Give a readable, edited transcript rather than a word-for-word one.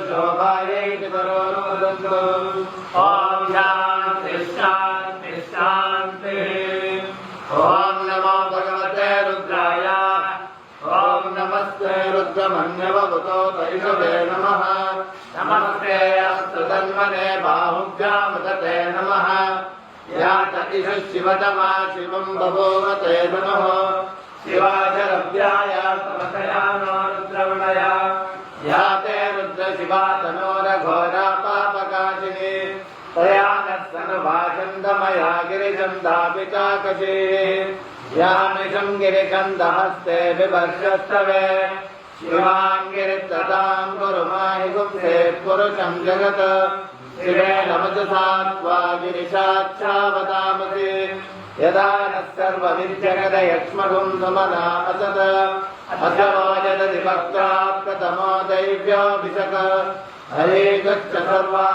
शोभायै पितरोनुमोदन्तु। ॐ शान्ति शान्ति शान्तिः। ॐ नमो भगवते रुद्राय। ॐ नमस्ते रुद्रमन्यवभूतो तैषवे नमः। नमस्ते अस्तु तन्मने बाहुभ्यामुदते नमः। या च इषः शिवतमा शिवं बभूव ते नमः। शिवाचरव्याय तमसया नो रुद्रवणया। या ते रुद्रशिवा तनोरघोरा पापकाशिनी। तया नः सनुभाषन्दमया गिरिचन्दापि चाकशीः। यामिषं गिरिकन्दहस्ते बिभर्षस्तवे। शिवां गिरित्रतां कुरु माहि गुंसे पुरुषं जगत्। शिवेन वचसा त्वा गिरिशाच्छावतामसि। यदा नः सर्वविद्यगदयक्ष्मगुं सुमना असत्। असवो यदति वक्त्रा प्रथमो दैव्योऽभिषक्। हरे गच्छ सर्वा